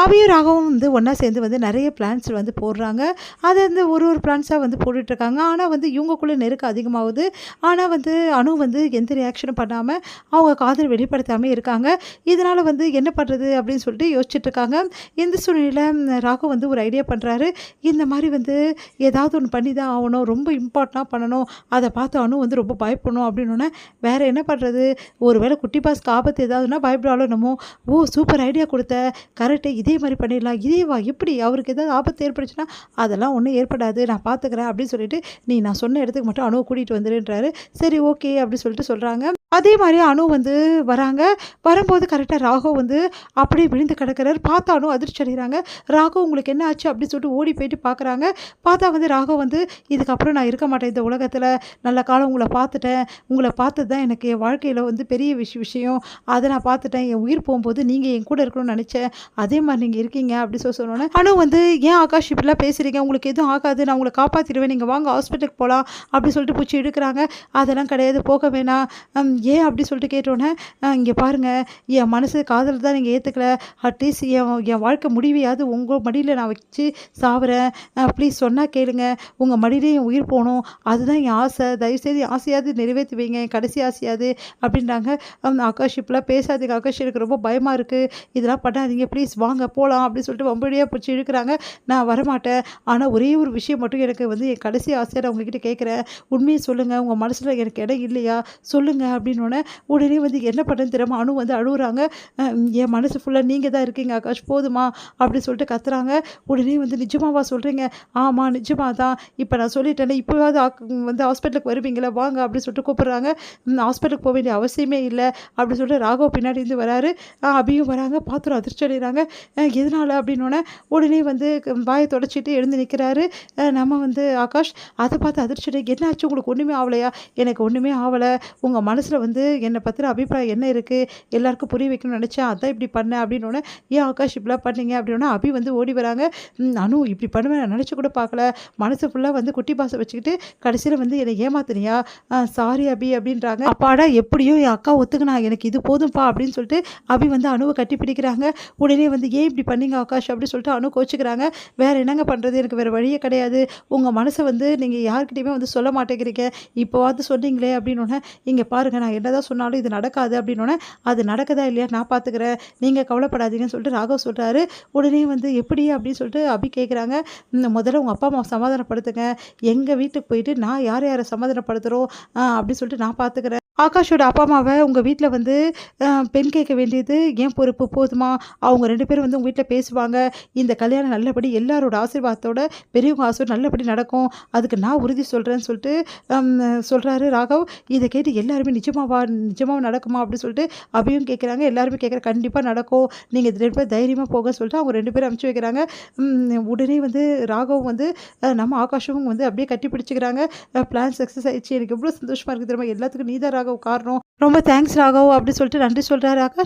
அவையும் ராகவும் வந்து ஒன்றா சேர்ந்து வந்து நிறைய பிளான்ஸ் வந்து போடுறாங்க. அதை வந்து ஒரு பிளான்ஸாக வந்து போட்டுட்ருக்காங்க. ஆனால் வந்து இவங்கக்குள்ளே நெருக்கம் அதிகமாகுது. ஆனால் வந்து அணு வந்து எந்த ரியாக்ஷனும் பண்ணாமல் அவங்க காதல் வெளிப்படுத்தாமல் இருக்காங்க. இதனால் வந்து என்ன பண்ணுறது அப்படின்னு சொல்லிட்டு யோசிச்சுட்ருக்காங்க. இந்த சூழ்நிலையில் ராகு வந்து ஒரு ஐடியா பண்ணுறாரு. இந்த மாதிரி வந்து ஏதாவது ஒன்று பண்ணி தான் ஆகணும், ரொம்ப இம்பார்ட்டண்ட்டாக பண்ணணும், அதை பார்த்து அணு வந்து ரொம்ப பயப்படணும் அப்படின்னோடனே வேறு என்ன பண்ணுறது, ஒரு வேளை குட்டி பாஸ்க்கு ஆபத்து ஏதாவதுன்னா பயப்படாலும் என்னமோ, ஓ சூப்பர் ஐடியா கொடுத்த, கரெக்டு, இதே மாதிரி பண்ணிடலாம், இதே வா எப்படி அவருக்கு ஏதாவது ஆபத்து ஏற்பட்டுச்சுன்னா அதெல்லாம் ஒன்றும் ஏற்படாது, நான் பார்த்துக்கிறேன் அப்படின்னு சொல்லிட்டு நான் சொன்ன இடத்துக்கு மட்டும் அணுவை கூட்டிகிட்டு வந்துடுன்றாரு. சரி ஓகே அப்படின்னு சொல்லிட்டு சொல்கிறாங்க. அதே மாதிரி அணு வந்து வராங்க. வரும்போது கரெக்டாக ராகவ் வந்து அப்படியே விழுந்து கிடக்கிறாரு. பார்த்தா அணு அதிர்ச்சி அடைகிறாங்க. ராகவ் உங்களுக்கு என்ன ஆச்சு அப்படின்னு சொல்லிட்டு ஓடி போயிட்டு பார்க்குறாங்க. பார்த்தா வந்து ராகவ் வந்து இதுக்கப்புறம் நான் இருக்க மாட்டேன் இந்த உலகத்தில், நல்ல காலம் உங்களை பார்த்துட்டேன், உங்களை பார்த்தது தான் எனக்கு என் வாழ்க்கையில் வந்து பெரிய விஷயம், அதை நான் பார்த்துட்டேன், என் உயிர் போகும்போது நீங்கள் என் கூட இருக்கணும்னு நினச்சேன், அதே மாதிரி நீங்கள் இருக்கீங்க அப்படி சொன்னோன்னே அணு வந்து ஏன் ஆகாஷ் இப்படிலாம் பேசுகிறீங்க, உங்களுக்கு எதுவும் ஆகாது, நான் உங்களை காப்பாற்றிடுவேன், நீங்கள் வாங்க ஹாஸ்பிட்டலுக்கு போகலாம் அப்படி சொல்லிட்டு பூச்சி எடுக்கிறாங்க. அதெல்லாம் கிடையாது, போக வேணாம், ஏன் அப்படி சொல்லிட்டு கேட்டோன்னே இங்கே பாருங்கள், என் மனசு காதல் தான் நீங்கள் ஏற்றுக்கல, அட்லீஸ்ட் என் வாழ்க்கை முடிவையாவது உங்கள் மடியில் நான் வச்சு சாவுறேன், ப்ளீஸ் சொன்னால் கேளுங்க, உங்கள் மடியிலே என் உயிர் போகணும், அதுதான் என் ஆசை, தயவுசெய்து ஆசையாவது நிறைவேற்றி வைங்க, என் கடைசி ஆசையாது அப்படின்றாங்க. ஆகாஷ் இப்பெல்லாம் பேசாதீங்க ஆகாஷ், எனக்கு ரொம்ப பயமாக இருக்குது, இதெல்லாம் பண்ணாதீங்க, ப்ளீஸ் வாங்க போகலாம் அப்படின்னு சொல்லிட்டு வம்படியாக பிடிச்சி இழுக்கிறாங்க. நான் வரமாட்டேன், ஆனால் ஒரே ஒரு விஷயம் மட்டும் எனக்கு வந்து என் கடைசி ஆசையை நான் உங்ககிட்ட கேட்குறேன், உண்மையை சொல்லுங்கள், உங்கள் மனசில் எனக்கு இடம் இல்லையா சொல்லுங்கள் அப்படின்னோடனே உடனே வந்து என்ன பண்ணுறதுன்னு தெரியாமல் அணு வந்து அழுகுறாங்க. என் மனசு ஃபுல்லாக நீங்கள் தான் இருக்கீங்க ஆகாஷ், போதுமா அப்படி சொல்லிட்டு கத்துறாங்க. உடனே வந்து நிஜமாவா சொல்கிறீங்க, ஆமாம் நிஜமாக தான், இப்போ நான் சொல்லிட்டேனே, இப்போவாவது வந்து ஹாஸ்பிட்டலுக்கு வருவீங்களா வாங்க அப்படி சொல்லிட்டு கூப்பிட்றாங்க. ஹாஸ்பிட்டலுக்கு போக வேண்டிய அவசியமே இல்லை அப்படி சொல்லிட்டு ராகவ் பின்னாடி இருந்து வராரு. அபியும் வராங்க. பாத்திரம் அதிர்ச்சி அடைகிறாங்க. எதனால் அப்படின்னோடனே உடனே வந்து வாயை தொடச்சிட்டு எழுந்து நிற்கிறாரு நம்ம வந்து ஆகாஷ். அதை பார்த்து அதிர்ச்சி அடை, என்ன ஆச்சு உங்களுக்கு, ஒன்றுமே ஆகலையா, எனக்கு ஒன்றுமே ஆகலை, உங்கள் மனசில் வந்து என்னை பற்றின அபிப்பிராயம் என்ன இருக்குது, எல்லாருக்கும் புரிய வைக்கணும்னு நினச்சேன், அதான் இப்படி பண்ணேன் அப்படின்னோடனே, ஏன் ஆகாஷ் இப்படிலாம் பண்ணீங்க அப்படின்னா அபி வந்து ஓடி வராங்க. அனு இப்படி பண்ணுவேன் நான் நினச்சி கூட பார்க்கல, மனசு ஃபுல்லாக வந்து குட்டி பாசை வச்சுக்கிட்டு கடைசியில் வந்து என்னை ஏமாத்தினியா, சாரி அபி அப்படின்றாங்க. அப்பாடா எப்படியோ என் அக்கா ஒத்துக்குனா, எனக்கு இது போதும்ப்பா அப்படின்னு சொல்லிட்டு அபி வந்து அணுவை கட்டி பிடிக்கிறாங்க. உடனே வந்து ஏன் இப்படி பண்ணீங்க ஆகாஷ் அப்படின்னு சொல்லிட்டு அணு கோச்சிக்கிறாங்க. வேறு என்னங்க பண்ணுறது, எனக்கு வேறு வழியே கிடையாது, உங்கள் மனசை வந்து நீங்கள் யார்கிட்டையுமே வந்து சொல்ல மாட்டேங்கிறீங்க, இப்போவாது சொன்னீங்களே அப்படின்னோடனே, இங்கே பாருங்கள் நான் என்ன தான் சொன்னாலும் இது நடக்காது அப்படின்னோடனே, அது நடக்குதா இல்லையா நான் பார்த்துக்கிறேன், நீங்கள் கவலைப்படாதீங்கன்னு சொல்லிட்டு ராகவ் சொல்கிறாரு. உடனே வந்து எப்படி அப்படின்னு சொல்லிட்டு அபி கேட்குறாங்க. முதல்ல உங்கள் அப்பா அம்மாவை சமாதானப்படுத்துங்க, எங்கள் வீட்டுக்கு போயிட்டு நான் யாரை சமாதானப்படுத்துகிறோம் அப்படின்னு சொல்லிட்டு நான் பார்த்துக்கிறேன். ஆகாஷோட அப்பா அம்மாவை உங்கள் வீட்டில் வந்து பெண் கேட்க வேண்டியது ஏன் பொறுப்பு, போதுமா, அவங்க 2 பேரும் வந்து உங்கள் வீட்டில் பேசுவாங்க, இந்த கல்யாணம் நல்லபடி எல்லாரோட ஆசீர்வாதத்தோட பெரியவங்க ஆசீர்வாதம் நல்லபடி நடக்கும், அதுக்கு நான் உறுதி சொல்கிறேன்னு சொல்லிட்டு சொல்கிறாரு ராகவ். இதை கேட்டு எல்லாருமே நிஜமாக நடக்குமா அப்படின்னு சொல்லிட்டு அபியும் கேட்குறாங்க. எல்லாருமே கேட்குற, கண்டிப்பாக நடக்கும், நீங்கள் 2 பேர் தைரியமாக போக சொல்லிட்டு அவங்க 2 பேரும் அனுப்பிச்சி வைக்கிறாங்க. உடனே வந்து ராகவ் வந்து நம்ம ஆகாஷும் வந்து அப்படியே கட்டி பிடிச்சிக்கிறாங்க. பிளான் சக்ஸஸ் ஆயிடுச்சு, எனக்கு எவ்வளோ சந்தோஷமாக இருக்குது தெரியுமா, எல்லாத்துக்கும் நீதான் ராகவ் காரணம், ரொம்ப தேங்க்ஸ் ராகவ் அப்படி சொல்லிட்டு நன்றி சொல்கிறாரு ஆகாஷ்.